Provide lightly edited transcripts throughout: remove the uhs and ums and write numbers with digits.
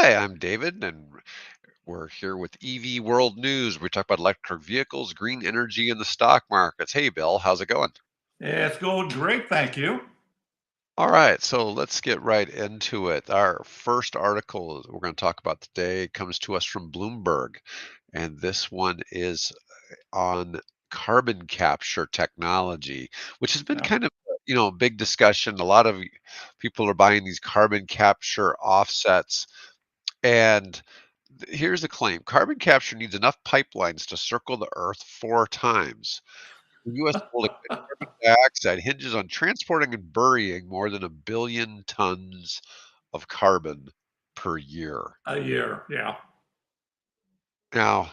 Hi, I'm David, and we're here with EV World News. We talk about electric vehicles, green energy, and the stock markets. Hey, Bill, how's it going? It's going great, thank you. All right, so let's get right into it. Our first article we're going to talk about today comes to us from Bloomberg, and this one is on carbon capture technology, which has been Yeah. kind of a big discussion. A lot of people are buying these carbon capture offsets. And here's the claim: carbon capture needs enough pipelines to circle the Earth 4 times. The U.S. goal to quit carbon dioxide hinges on transporting and burying more than 1 billion tons of carbon per year. A year, yeah. Now,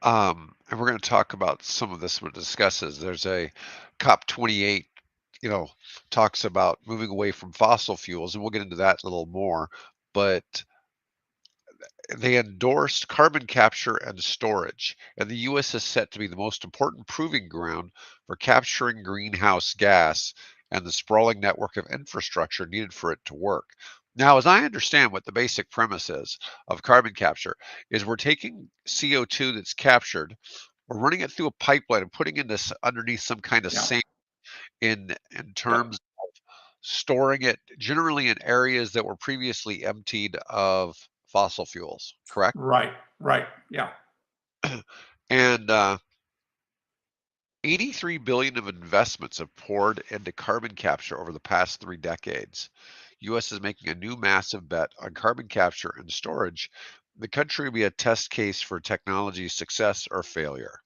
and we're going to talk about some of this. What it discusses. There's a COP28, talks about moving away from fossil fuels, and we'll get into that a little more. But they endorsed carbon capture and storage, and the U.S. is set to be the most important proving ground for capturing greenhouse gas and the sprawling network of infrastructure needed for it to work. Now, as I understand what the basic premise is of carbon capture, is we're taking CO2 that's captured, we're running it through a pipeline and putting it underneath some kind of Yeah. sand in Yep. terms of storing it generally in areas that were previously emptied of fossil fuels, correct? Right. Right. Yeah. And 83 billion of investments have poured into carbon capture over the past 3 decades. U.S. is making a new massive bet on carbon capture and storage. The country will be a test case for technology success or failure.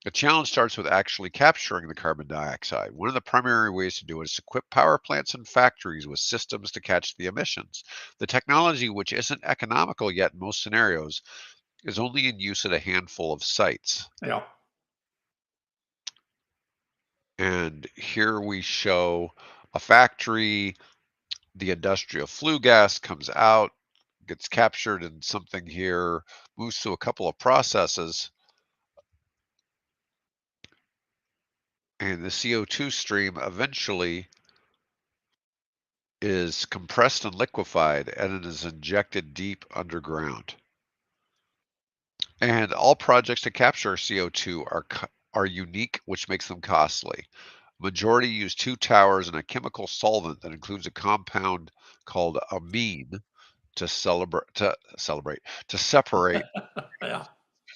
The challenge starts with actually capturing the carbon dioxide. One of the primary ways to do it is to equip power plants and factories with systems to catch the emissions. The technology, which isn't economical yet in most scenarios, is only in use at a handful of sites. Yeah. And here we show a factory, the industrial flue gas comes out, gets captured in something here, moves through a couple of processes, and the CO2 stream eventually is compressed and liquefied and it is injected deep underground. And all projects to capture CO2 are unique, which makes them costly. Majority use two towers and a chemical solvent that includes a compound called amine to separate. Yeah.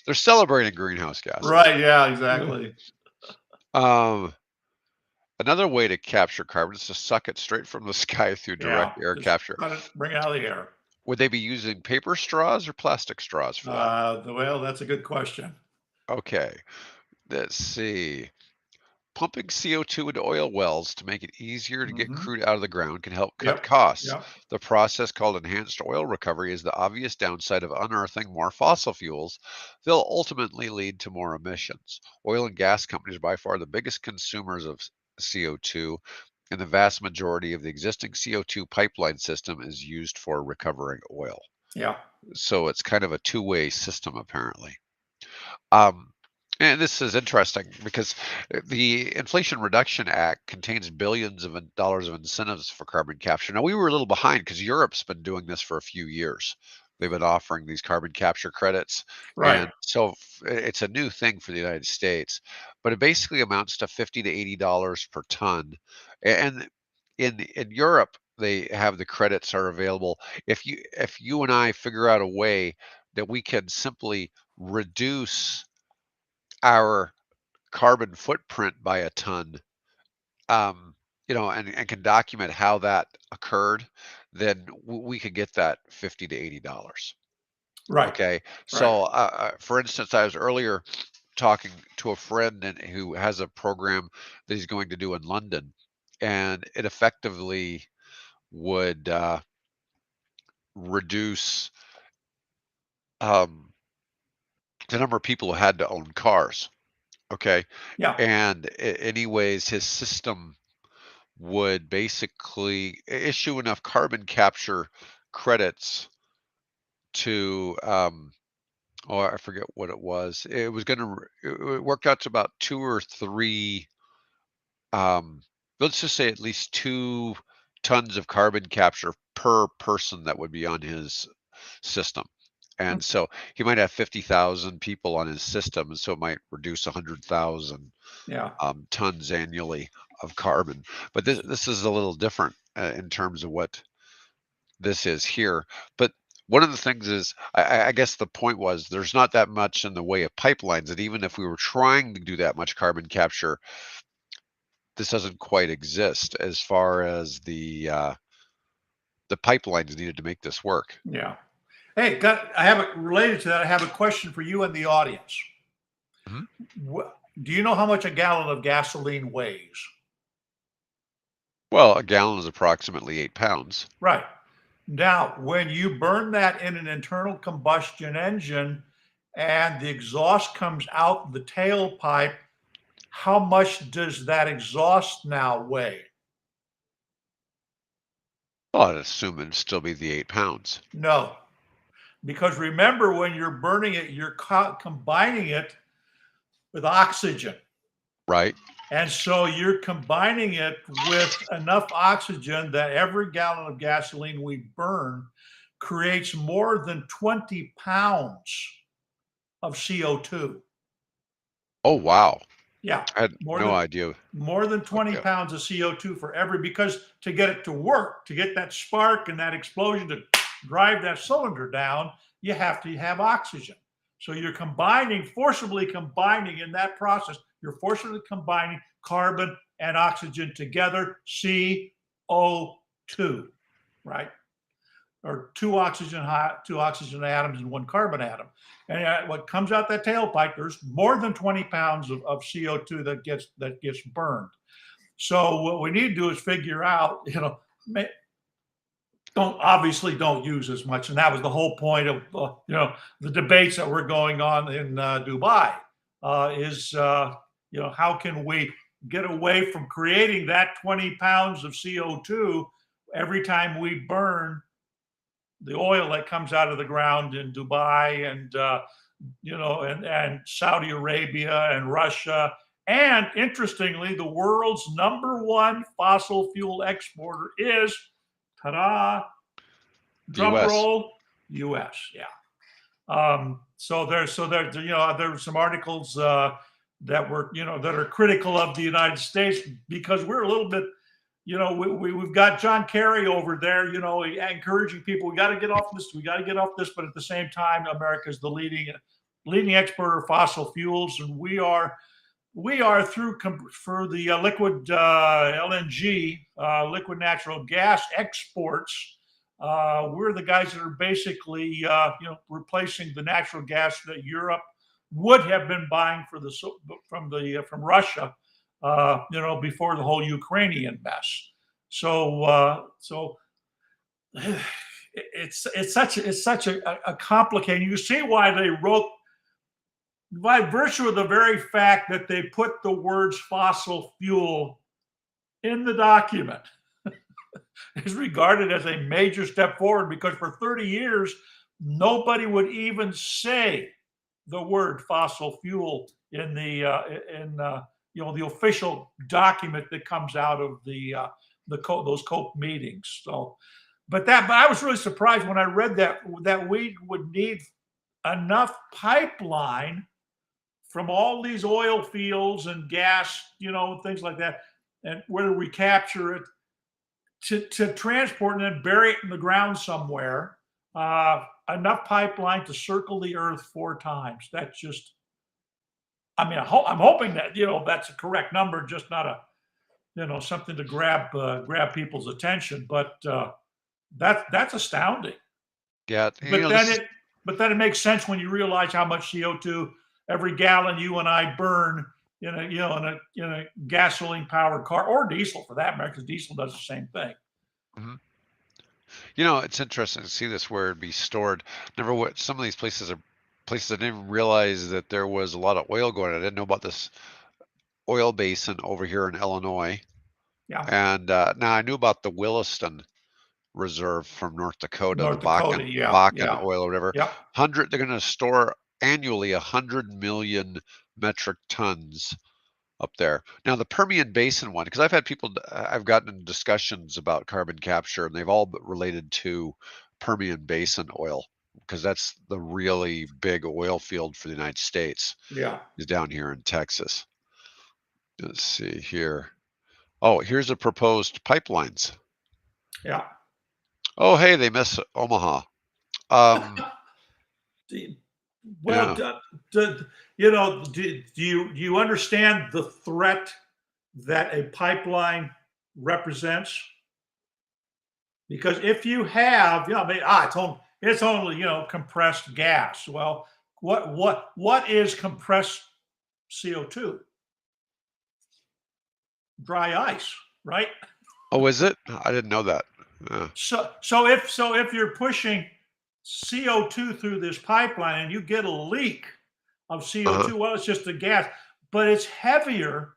They're celebrating greenhouse gases. Right. Yeah. Yeah. Exactly. Um, Another way to capture carbon is to suck it straight from the sky through Yeah. direct air Just capture. try to bring it out of the air. Would they be using paper straws or plastic straws for that? Well, that's a good question. Okay, let's see. Pumping CO2 into oil wells to make it easier to get Hmm. crude out of the ground can help cut Yep. costs. Yep. The process called enhanced oil recovery is the obvious downside of unearthing more fossil fuels. They'll ultimately lead to more emissions. Oil and gas companies are by far the biggest consumers of CO2, and the vast majority of the existing CO2 pipeline system is used for recovering oil. Yeah. So it's kind of a two-way system, apparently. Um, and this is interesting because the Inflation Reduction Act contains billions of dollars of incentives for carbon capture. Now, we were a little behind because Europe's been doing this for a few years. They've been offering these carbon capture credits. Right. And so it's a new thing for the United States, but it basically amounts to 50 to $80 per ton. And in Europe, they have the credits are available. If you and I figure out a way that we can simply reduce our carbon footprint by a ton, um, and can document how that occurred, then we could get that 50 to $80. Right. Okay. Right. So, for instance, I was earlier talking to a friend who has a program that he's going to do in London, and it effectively would reduce um, the number of people who had to own cars. Okay. Yeah. And anyways, his system would basically issue enough carbon capture credits to I forget what it was. It was going to it worked out to about two or three, um let's just say at least two tons of carbon capture per person that would be on his system. And so he might have 50,000 people on his system, and so it might reduce 100,000 Yeah. tons annually of carbon. But this is a little different in terms of what this is here. But one of the things is, I guess the point was there's not that much in the way of pipelines, and even if we were trying to do that much carbon capture, this doesn't quite exist as far as the pipelines needed to make this work. Yeah. Hey, I have it related to that. I have a question for you and the audience. Mhm. Do you know how much a gallon of gasoline weighs? Well, a gallon is approximately 8 pounds. Right. Now, when you burn that in an internal combustion engine and the exhaust comes out the tailpipe, how much does that exhaust now weigh? Well, I'd assume it'd still be the 8 pounds. No, because remember, when you're burning it, you're combining it with oxygen. Right? And so you're combining it with enough oxygen that every gallon of gasoline we burn creates more than 20 pounds of CO2. Oh, wow. Yeah, I had more no than idea. more than 20 Okay. pounds of CO2 for every, because to get it to work, to get that spark and that explosion to drive that cylinder down, you have to have oxygen. So you're forcibly combining in that process, you're forcibly combining carbon and oxygen together, CO2, right? Or two oxygen atoms and one carbon atom. And what comes out that tailpipe, there's more than 20 pounds of CO2 that gets burned. So what we need to do is figure out, don't use as much, and that was the whole point of the debates that were going on in Dubai. Is how can we get away from creating that 20 pounds of CO2 every time we burn the oil that comes out of the ground in Dubai and and Saudi Arabia and Russia. And interestingly, the world's number one fossil fuel exporter is, ta-da, The drum US. roll, U.S. Yeah. There's some articles that are critical of the United States because we're a little bit, we've got John Kerry over there, encouraging people, we got to get off this, but at the same time, America is the leading exporter of fossil fuels, and we are through for the liquid LNG, liquid natural gas exports. We're the guys that are basically, replacing the natural gas that Europe would have been buying from Russia, before the whole Ukrainian mess. So it's such a complicated. You see why they wrote, by virtue of the very fact that they put the words fossil fuel in the document, is regarded as a major step forward, because for 30 years, nobody would even say the word fossil fuel in the official document that comes out of those COP meetings. So, but I was really surprised when I read that we would need enough pipeline from all these oil fields and gas, things like that, and whether we capture it to transport and then bury it in the ground somewhere, enough pipeline to circle the earth 4 times. That's just, I mean, I'm hoping that, that's a correct number, just not something to grab people's attention. But that's astounding. Yeah, But then it makes sense when you realize how much CO2 every gallon you and I burn in a gasoline powered car, or diesel for that matter, because diesel does the same thing. mhm. It's interesting to see this where it'd be stored. Never what some of these places are places I didn't even realize that there was a lot of oil going on. I didn't know about this oil basin over here in Illinois. Yeah, And now I knew about the Williston Reserve from North Dakota, the North Dakota. Yeah, Bakken yeah, oil or whatever. yeah. They're going to store annually 100 million metric tons up there. Now the Permian Basin one, because I've had people, I've gotten in discussions about carbon capture, and they've all related to Permian Basin oil, because that's the really big oil field for the United States, Yeah. is down here in Texas. Let's see here. Oh, here's the proposed pipelines. Yeah. Oh, hey, they miss Omaha. Um, Well, yeah. do you understand the threat that a pipeline represents? Because if you have, I mean, it's only compressed gas. Well, what is compressed CO2? Dry ice, right? Oh, is it? I didn't know that. So if you're pushing CO2 through this pipeline and you get a leak of Uh-huh. CO2, well, it's just a gas, but it's heavier.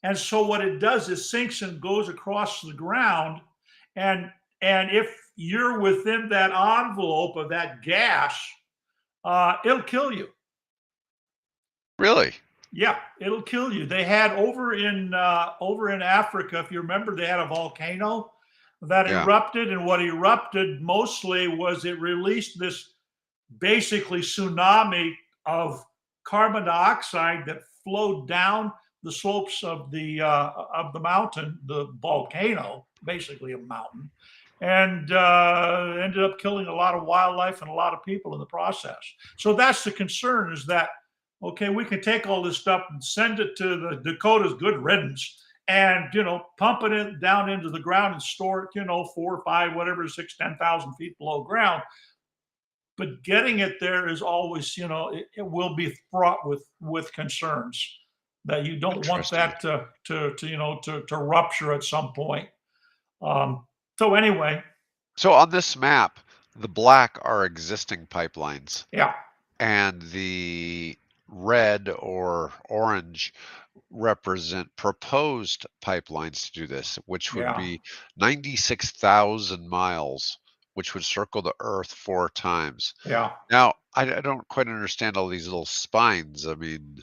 And so what it does is sinks and goes across the ground. And and if you're within that envelope of that gas, it'll kill you. Really? Yeah, it'll kill you. They had over in Africa, if you remember, they had a volcano that Yeah. erupted, and what erupted mostly was it released this basically tsunami of carbon dioxide that flowed down the slopes of the mountain, the volcano, basically a mountain, and ended up killing a lot of wildlife and a lot of people in the process. So that's the concern: is that okay? We can take all this stuff and send it to the Dakotas, good riddance, and pump it down into the ground and store it, 4 or 5, whatever, 6, 10,000 feet below ground. But getting it there is always, it will be fraught with concerns that you don't want Interesting. that to rupture at some point. So anyway, So on this map, the black are existing pipelines, yeah, and the red or orange represent proposed pipelines to do this, which would yeah, be 96,000 miles, which would circle the Earth 4 times. yeah. Now, I don't quite understand all these little spines. I mean,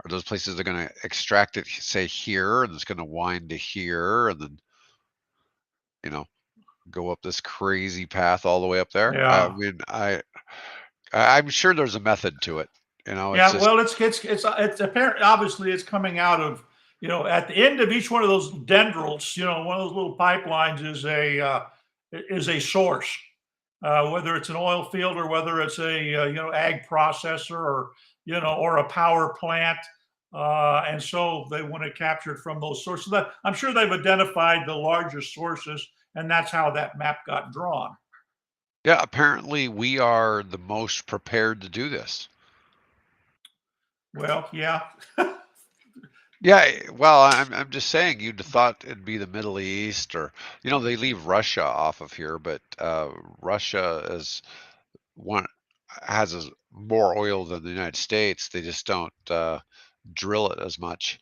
are those places they're going to extract it, say here, and it's going to wind to here, and then, you know, go up this crazy path all the way up there? I Yeah. mean, I'm sure there's a method to it. It's Yeah, just well, it's apparent. Obviously, it's coming out of at the end of each one of those dendrils. One of those little pipelines is a source, whether it's an oil field or whether it's a ag processor or a power plant. And so they want to capture it from those sources. I'm sure they've identified the largest sources, and that's how that map got drawn. yeah, apparently we are the most prepared to do this. Well, yeah, Yeah, well, I'm just saying you'd have thought it'd be the Middle East or they leave Russia off of here, but Russia is one has more oil than the United States. They just don't drill it as much.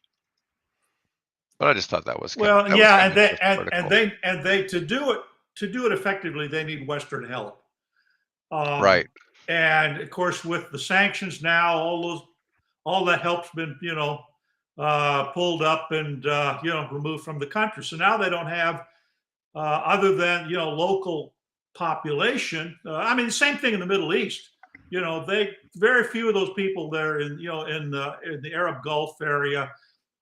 But I just thought well, that was yeah, kind and of they interesting and, and article. they and they to do it effectively, they need Western help. Um, Right. and of course, with the sanctions now, all that help's been pulled up and removed from the country. So now they don't have other than local population. I mean, the same thing in the Middle East. They very few of those people there in the Arab Gulf area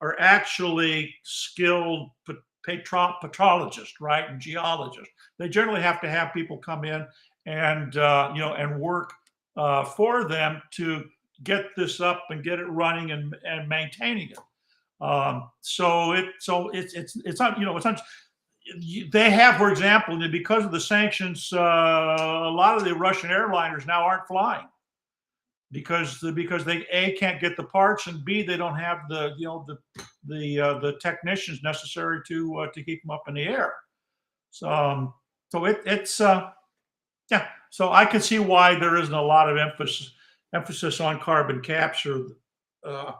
are actually skilled petrologists, right, and geologists. They generally have to have people come in and work for them to get this up and get it running and maintaining it. So it's not it's not they have, for example, because of the sanctions, a lot of the Russian airliners now aren't flying because they can't get the parts, and B, they don't have the technicians necessary to keep them up in the air. So yeah. So I can see why there isn't a lot of emphasis on carbon capture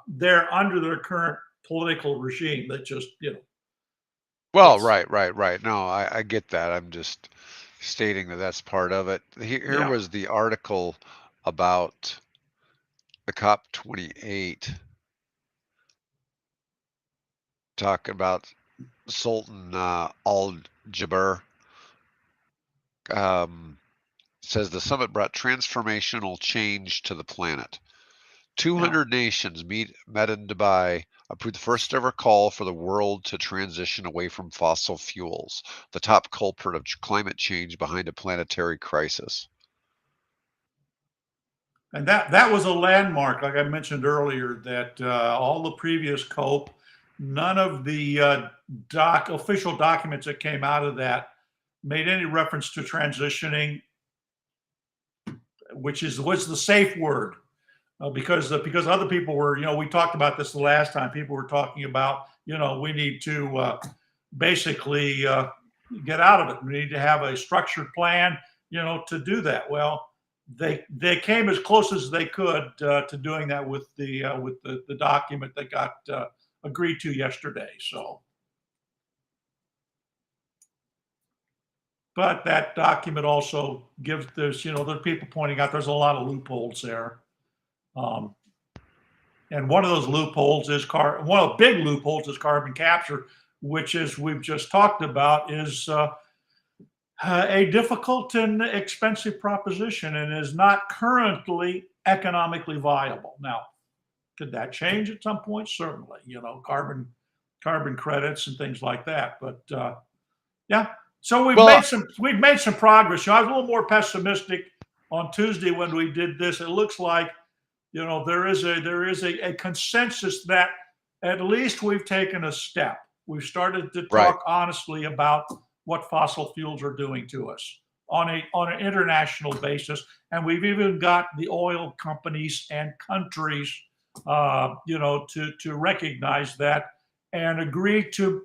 there under their current political regime. That just Well, it's right. No, I get that. I'm just stating that that's part of it. Here yeah. was the article about the COP 28. talking about Sultan Al Jaber. Um, says the summit brought transformational change to the planet. Yeah. 200 nations met in Dubai, approved the first ever call for the world to transition away from fossil fuels, the top culprit of climate change behind a planetary crisis. And that was a landmark, like I mentioned earlier, that all the previous COPE, none of the official documents that came out of that made any reference to transitioning, which was the safe word. Because other people were, we talked about this the last time. People were talking about, we need to basically get out of it. We need to have a structured plan, to do that. Well, they came as close as they could to doing that with the document that got agreed to yesterday. So, but that document also gives there's there are people pointing out there's a lot of loopholes there. Um, And one of those loopholes is one of the big loopholes is carbon capture, which, as we've just talked about, is a difficult and expensive proposition and is not currently economically viable. Now, could that change at some point? Certainly, carbon credits and things like that. But yeah, so Well, we've made some progress. I was a little more pessimistic on Tuesday when we did this. It looks like there is a consensus that at least we've taken a step. We've started to right. talk honestly about what fossil fuels are doing to us on an international basis, and we've even got the oil companies and countries, to recognize that and agree to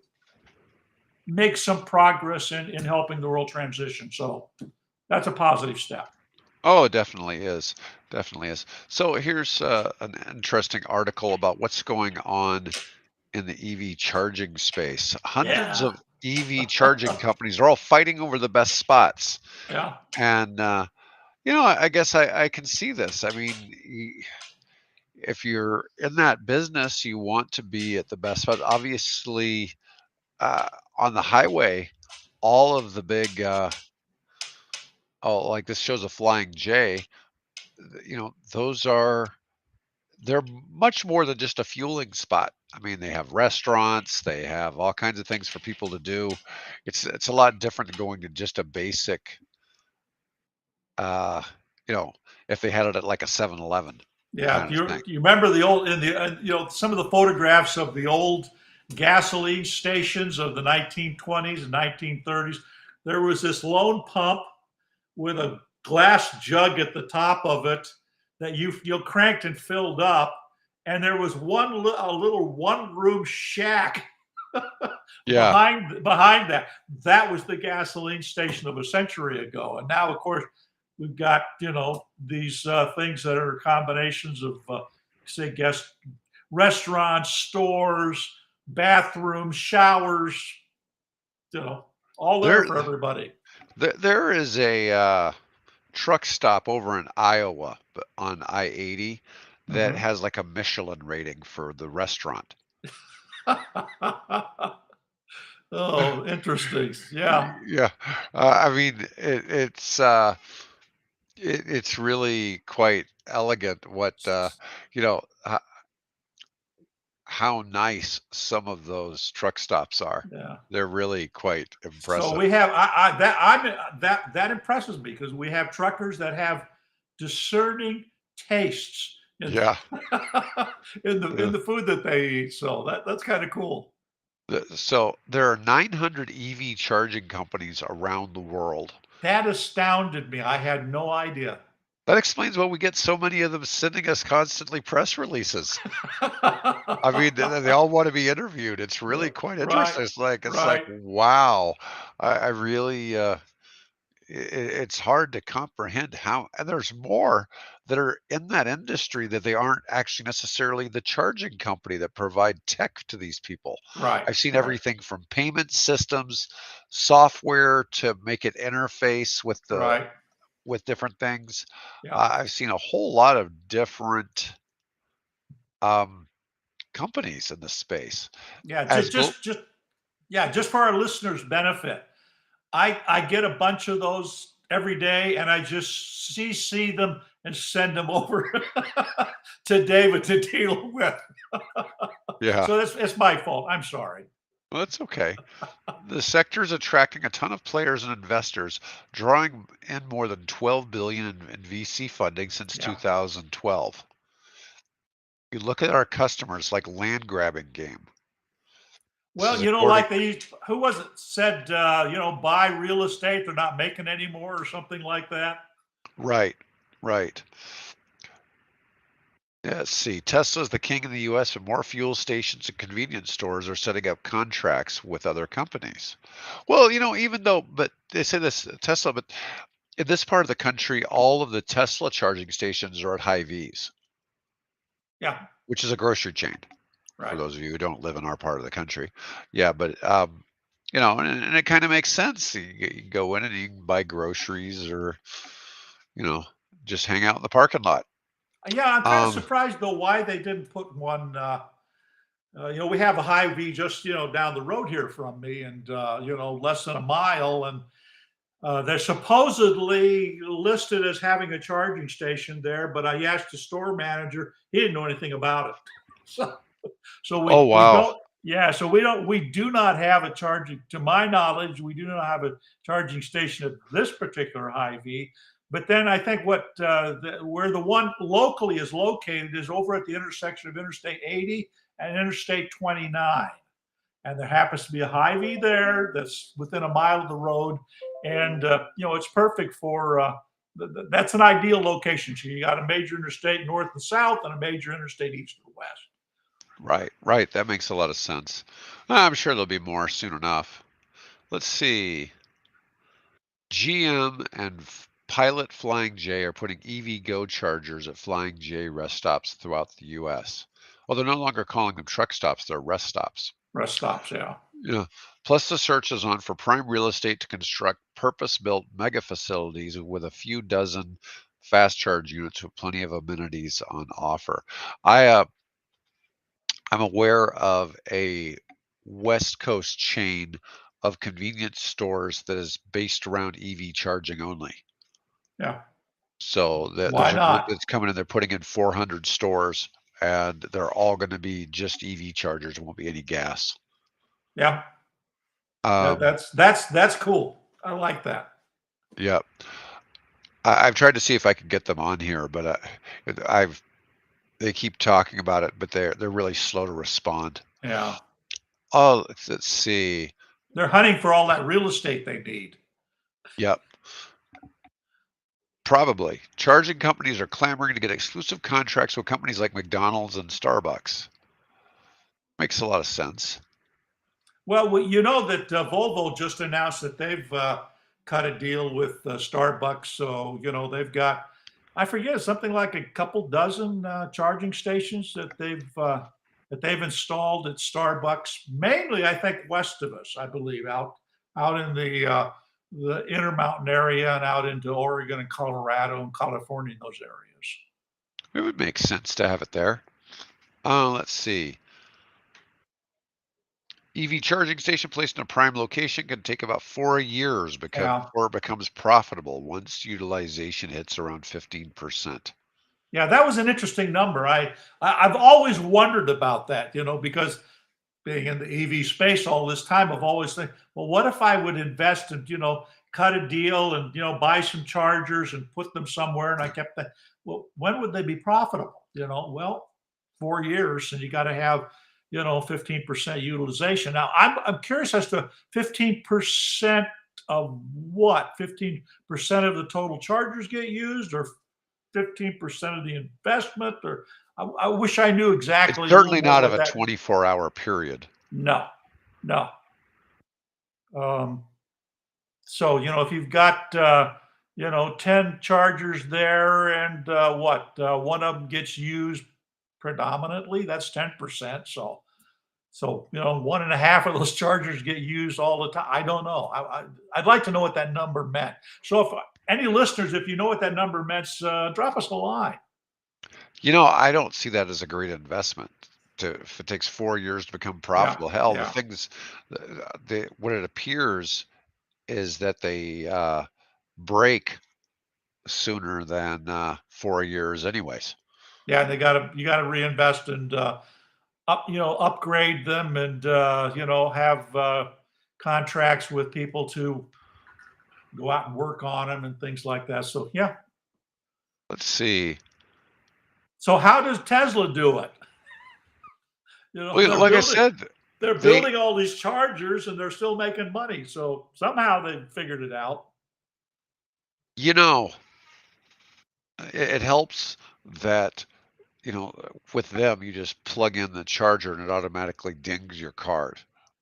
make some progress in helping the world transition. So that's a positive step. Oh, it definitely is. Definitely is. So here's an interesting article about what's going on in the EV charging space. Hundreds Yeah, of EV charging companies are all fighting over the best spots. yeah, And, I guess I can see this. I mean, if you're in that business, you want to be at the best spot. Obviously, on the highway, all of the big, oh, like this shows a flying J, those they're much more than just a fueling spot. I mean, they have restaurants, they have all kinds of things for people to do. It's a lot different than going to just a basic, uh, you know, if they had it at like a 7-Eleven yeah. kind of You thing. you remember the old in the some of the photographs of the old gasoline stations of the 1920s and 1930s. There was this lone pump with a glass jug at the top of it that you cranked and filled up, and there was a little one room shack Yeah, behind that. That was the gasoline station of a century ago. And now, of course, we've got these things that are combinations of say guest restaurants, stores, bathrooms, showers, you know, all there there for everybody. there is a truck stop over in Iowa on I-80 that Mm-hmm. has like a Michelin rating for the restaurant. Oh, interesting. Yeah, Yeah, I mean it's really quite elegant what you know h- how nice some of those truck stops are. yeah. They're really quite So impressive. we have that impresses me because we have truckers that have discerning tastes Yeah. in Yeah. the food that they eat. So that's kind of cool. So there are 900 EV charging companies around the world. That astounded me. I had no idea. That explains why we get so many of them sending us constantly press releases. I mean, they all want to be interviewed. It's really quite Right, interesting. It's like, right, wow. I really it's hard to comprehend how, and there's more that are in that industry that they aren't actually necessarily the charging company that provide tech to these people. right, I've seen right, everything from payment systems, software to make it interface right. with different things. Yeah, I've seen a whole lot of different um, companies in this space. Yeah, As just for our listeners' benefit, I get a bunch of those every day, and I just CC them and send them over to David to deal with. yeah, So it's my fault. I'm sorry. well, that's okay. The sector is attracting a ton of players and investors, drawing in more than 12 billion in VC funding since Yeah. 2012. You look at our customers like land grabbing game. This Well, is according. like who was it said, buy real estate, they're not making any more or something like that. Right, right. Yeah, let's see. Tesla's the king in the US, but more fuel stations and convenience stores are setting up contracts with other companies. Well, even though, but they say this Tesla, but in this part of the country, all of the Tesla charging stations are at Hy-Vees, Yeah, which is a grocery chain for right. those of you who don't live in our part of the country. Yeah, but and it kind of makes sense. You go in and you can buy groceries or, you know, just hang out in the parking lot. Yeah, I'm kind of Um, surprised though why they didn't put one. We have a Hy-Vee just down the road here from me, and less than a mile, and they're supposedly listed as having a charging station there. But I asked the store manager; he didn't know anything about it. So, so oh we wow. don't. Yeah, so we do not have a charging. To my knowledge, we do not have a charging station at this particular Hy-Vee. But then I think where the one locally is located is over at the intersection of Interstate 80 and Interstate 29. And there happens to be a Hy-Vee there that's within a mile of the road, and it's perfect for. That's an ideal location. So you got a major interstate north and south, and a major interstate east and west. Right, right. That makes a lot of sense. I'm sure there'll be more soon enough. Let's see. GM and Pilot Flying J are putting EV Go chargers at Flying J rest stops throughout the US. Well, they're no longer calling them truck stops, they're rest stops. Rest stops, yeah. Yeah. Plus, the search is on for prime real estate to construct purpose-built mega facilities with a few dozen fast charge units with plenty of amenities on offer. I'm aware of a West Coast chain of convenience stores that is based around EV charging only. Yeah. So Why there's a group not? that's coming in, they're putting in 400 stores, and they're all going to be just EV chargers. There won't be any gas. Yeah. Um, That's cool. I like that. yeah, I've tried to see if I can get them on here, but I've they keep talking about it, but they're really slow to respond. Yeah. Oh, let's see. They're hunting for all that real estate they need. Yep. Probably. Charging companies are clamoring to get exclusive contracts with companies like McDonald's and Starbucks. Makes a lot of sense. Well, you know that Volvo just announced that they've cut a deal with Starbucks. So, they've got, I forget, something like a couple dozen charging stations that they've installed at Starbucks, mainly, I think, west of us, I believe, out in the Intermountain area and out into Oregon and Colorado and California, in those areas. It would make sense to have it there. Let's see. EV charging station placed in a prime location can take about 4 years Yeah. before it becomes profitable once utilization hits around 15%. Yeah, that was an interesting number. I've always wondered about that, because being in the EV space all this time, I've always think, well, what if I would invest and cut a deal and buy some chargers and put them somewhere? And I kept that. Well, when would they be profitable? Well, 4 years, and you got to have 15% utilization. Now, I'm curious as to 15% of what? 15% of the total chargers get used, or 15% of the investment, or I wish I knew It's exactly a little certainly more not of what a that. 24-hour period. No, no. Um, so if you've got 10 chargers there, and one of them gets used predominantly, that's 10%. So one and a half of those chargers get used all the time. I don't know. I'd like to know what that number meant. So if any listeners, if you know what that number meant, drop us a line. I don't see that as a great investment. if it takes 4 years to become Yeah, profitable. Hell, the yeah, things, what it appears is that they break sooner than 4 years, anyways. yeah. And you got to reinvest and upgrade them and have contracts with people to go out and work on them and things like that. So yeah. Let's see. So how does Tesla do it? Well, like I said, they're they, building all these chargers and they're still making money. So somehow they figured it out. you know, it helps that, with them, you just plug in the charger and it automatically dings your card.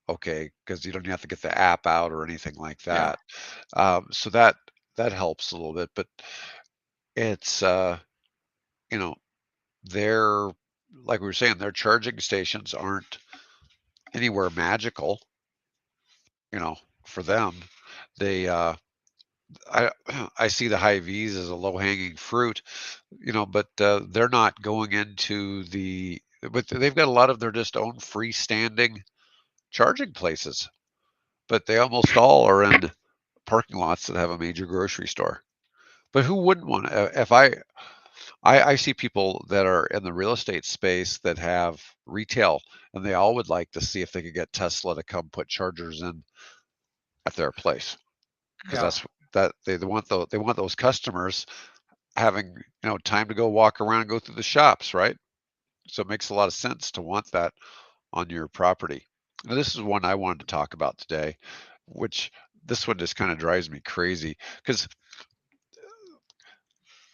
Okay, because you don't have to get the app out or anything like Yeah. that. So that helps a little bit, but it's you know, their like we were saying, their charging stations aren't anywhere magical, you know, for them. They I I see the high V's as a low-hanging fruit, but they're not going into but they've got a lot of their just own freestanding charging places, but they almost all are in parking lots that have a major grocery store. But who wouldn't want to? If I see people that are in the real estate space that have retail, and they all would like to see if they could get Tesla to come put chargers in at their place, because Yeah. they want those customers having time to go walk around and go through the shops, right? So it makes a lot of sense to want that on your property. Now, this is one I wanted to talk about today, which this one just kind of drives me crazy because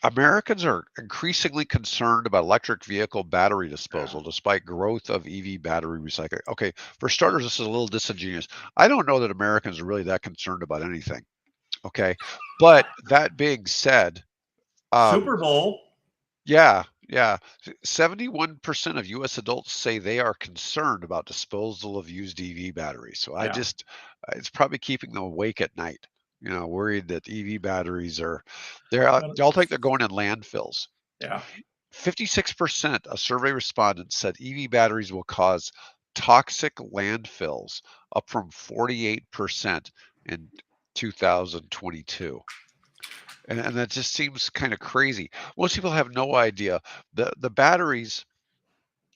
Americans are increasingly concerned about electric vehicle battery Yeah. disposal despite growth of EV battery recycling. Okay, for starters, this is a little disingenuous. I don't know that Americans are really that concerned about anything. Okay, but that being said, um, Super Bowl. yeah, yeah, 71% of U.S. adults say they are concerned about disposal of used EV batteries. So Yeah. it's probably keeping them awake at night. Worried that EV batteries Well, y'all think they're going in landfills. yeah. 56% of survey respondents said EV batteries will cause toxic landfills, up from 48% in 2022. And that just seems kind of crazy. Most people have no idea. The batteries,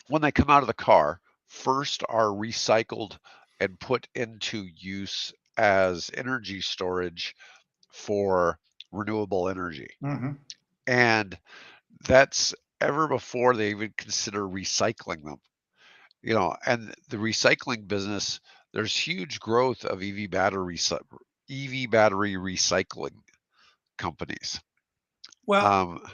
when they come out of the car, first are recycled and put into use as energy storage for renewable energy. Hmm. And that's ever before they even consider recycling them. And the recycling business, there's huge growth of EV battery recycling companies. Well, Um,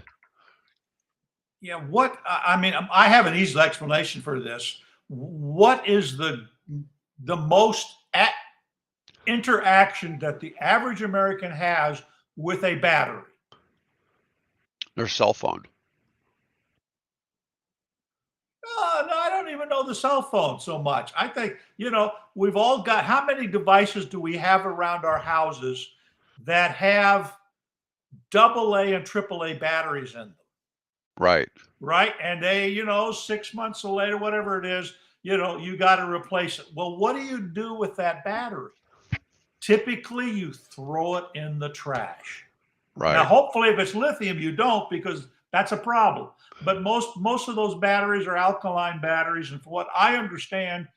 yeah. I mean, I have an easy explanation for this. What is the most interaction that the average American has with a battery? their cell phone. No, I don't even know the cell phone so much. I think, we've all got, how many devices do we have around our houses that have double A and triple A batteries in them? Right. Right. And they, 6 months later, whatever it is, you got to replace it. Well, what do you do with that battery? Typically, you throw it in the trash. Now, Right. hopefully, if it's lithium, you don't, because that's a problem. But most of those batteries are alkaline batteries, and for what I understand,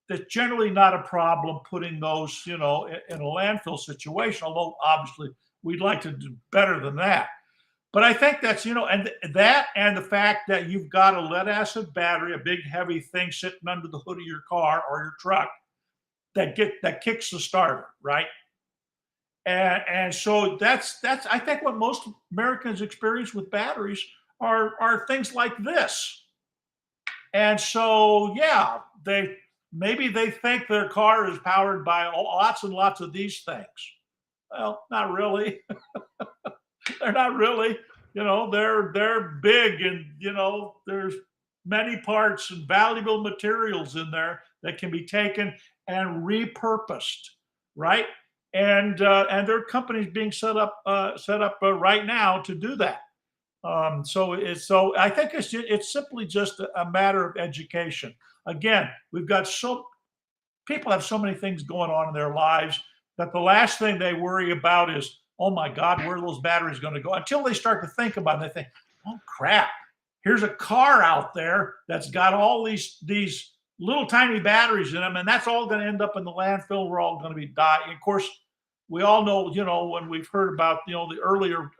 that's generally not a problem putting those, in a landfill situation. Although obviously, we'd like to do better than that. But I think that's, and that, and the fact that you've got a lead acid battery, a big heavy thing sitting under the hood of your car or your truck that kicks the starter, right? And so that's I think what most Americans experience with batteries are things like this. And so yeah, they think their car is powered by lots and lots of these things. Well, not really. They're not really. They're big, and there's many parts and valuable materials in there that can be taken and repurposed, right? And there are companies being set up right now to do that. So I think it's simply just a matter of education. Again, people have so many things going on in their lives that the last thing they worry about is, oh my God, where are those batteries going to go? Until they start to think about it, they think, oh crap, here's a car out there that's got all these little tiny batteries in them, and that's all going to end up in the landfill. We're all going to be dying. Of course, we all know, when we've heard about, the earlier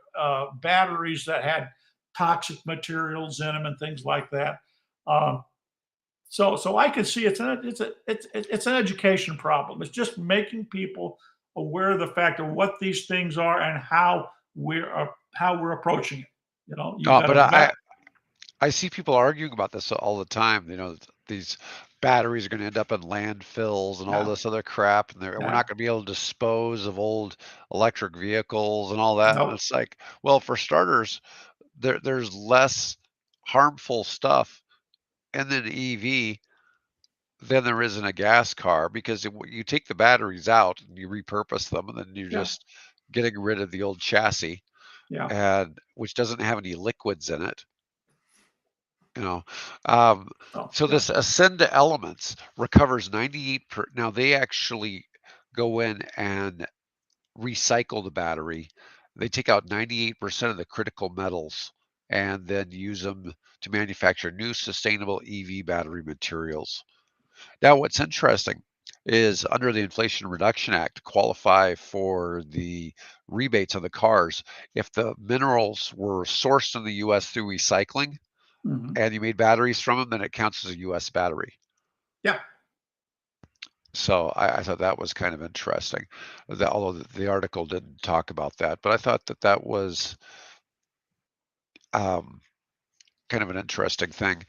batteries that had toxic materials in them and things like that. So I can see it's an education problem. It's just making people aware of the fact of what these things are and how we're approaching it. You've got But a I see people arguing about this all the time. These batteries are going to end up in landfills and all yeah, this other crap, and we're yeah, not going to be able to dispose of old electric vehicles and all that. And no, it's like, well, for starters, there's less harmful stuff in an EV than there is in a gas car because you take the batteries out and you repurpose them, and then you're yeah, just getting rid of the old chassis, yeah, and which doesn't have any liquids in it. You know, um, oh, so yeah, this Ascend to Elements recovers 98 per. Now they actually go in and recycle the battery. They take out 98% of the critical metals and then use them to manufacture new sustainable EV battery materials. Now, what's interesting is under the Inflation Reduction Act, to qualify for the rebates on the cars, if the minerals were sourced in the US through recycling mhm, and you made batteries from them, then it counts as a US battery. yeah. So I thought that was kind of interesting, although the article didn't talk about that. But I thought that was um, kind of an interesting thing.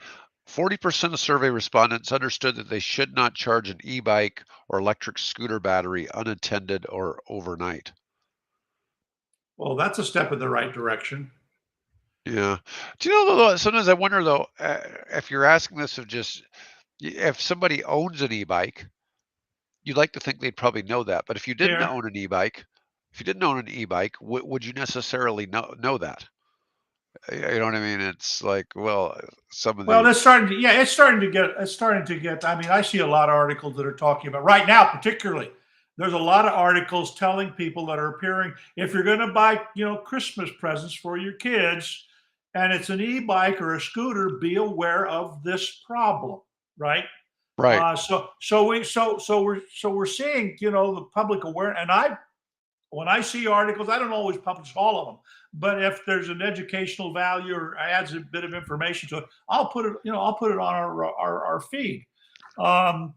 40% of survey respondents understood that they should not charge an e-bike or electric scooter battery unattended or overnight. Well, that's a step in the right direction. Yeah. Do you know, though, sometimes I wonder, though, if you're asking this of just if somebody owns an e-bike, you'd like to think they'd probably know that. But if you didn't Yeah. own an e-bike, if you didn't own an e-bike, would you necessarily know that? You know what I mean? It's like, well, some of Well, the it's starting to get. I mean, I see a lot of articles that are talking about right now, particularly. There's a lot of articles telling people that are appearing, if you're going to buy, Christmas presents for your kids, and it's an e-bike or a scooter, be aware of this problem, right? right. So we're seeing, the public aware, and when I see articles, I don't always publish all of them, but if there's an educational value or adds a bit of information to it, I'll put it, on our feed. Um,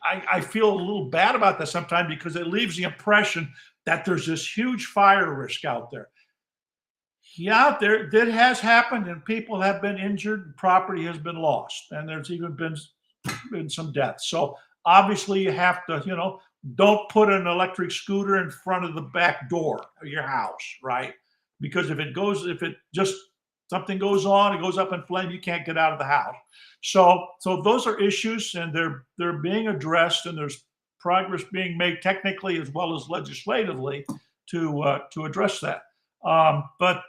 I feel a little bad about that sometimes because it leaves the impression that there's this huge fire risk out there. Yeah, that has happened, and people have been injured, and property has been lost, and there's even been some deaths. So obviously, you have to, don't put an electric scooter in front of the back door of your house, right? Because if it just something goes on, it goes up in flame, you can't get out of the house. So those are issues, and they're being addressed, and there's progress being made technically as well as legislatively to address that. But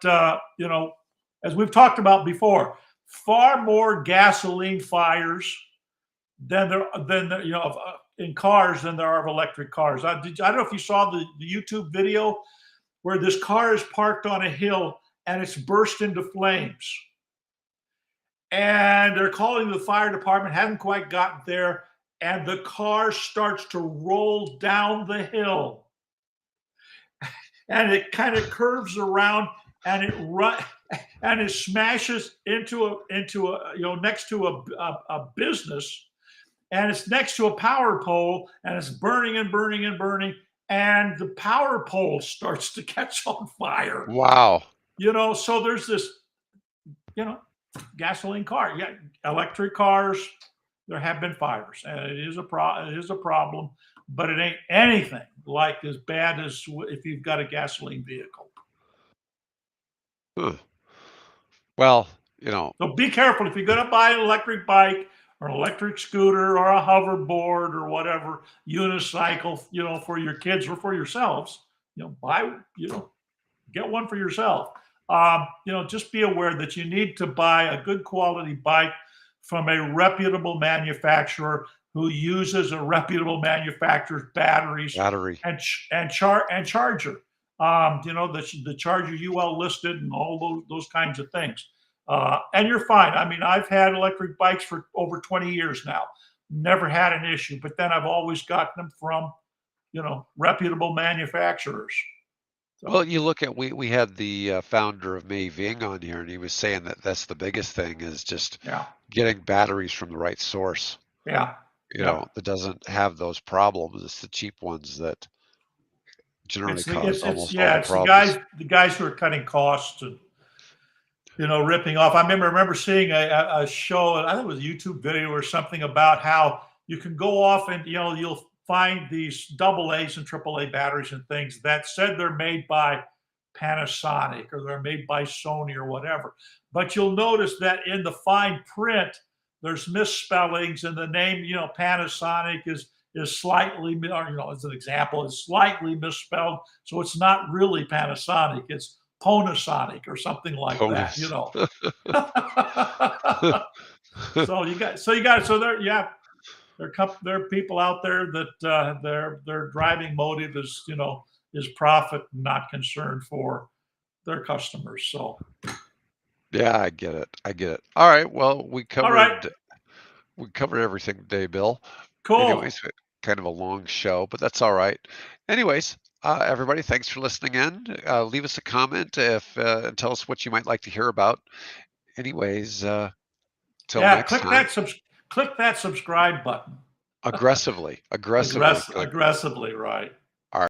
as we've talked about before, far more gasoline fires in cars than there are of electric cars. I don't know if you saw the YouTube video where this car is parked on a hill and it's burst into flames. And they're calling the fire department, haven't quite gotten there, and the car starts to roll down the hill. And it kind of curves around and it smashes into a next to a business, and it's next to a power pole, and it's burning and burning and burning, and the power pole starts to catch on fire. Wow. So there's this, you know, gasoline car, yeah, electric cars. There have been fires, and it is a problem, but it ain't anything like as bad as if you've got a gasoline vehicle. Huh. Well, So be careful if you're going to buy an electric bike or an electric scooter or a hoverboard or whatever unicycle, for your kids or for yourselves. Buy, get one for yourself. just be aware that you need to buy a good quality bike from a reputable manufacturer who uses a reputable manufacturer's batteries Battery. and charger. The charger UL listed and all those kinds of things. And you're fine. I mean, I've had electric bikes for over 20 years now. Never had an issue, but then I've always gotten them from, reputable manufacturers. Well, So, you look at we had the founder of Meiving on here, and he was saying that that's the biggest thing is just yeah, getting batteries from the right source. yeah, yeah. That doesn't have those problems. It's the cheap ones that generally cause It's almost all yeah, the it's problems. the guys who are cutting costs and ripping off. I remember seeing a show, I think it was a YouTube video or something about how you can go off and you'll find these double A's and triple A batteries and things that said they're made by Panasonic or they're made by Sony or whatever. But you'll notice that in the fine print, there's misspellings and the name, Panasonic is slightly, as an example, is slightly misspelled. So it's not really Panasonic. It's Panasonic or something like that, Bonus. so there, yeah, there are people out there that their driving motive is profit, not concern for their customers. So, Yeah, I get it. I get it. All right. Well, all right, we covered everything today, Bill. cool. Anyways, kind of a long show, but that's all right. Anyways, everybody, thanks for listening in. Leave us a comment if and tell us what you might like to hear about. Anyways, till Yeah, next time, click that subscribe button. aggressively, aggressively click. Aggressively, right?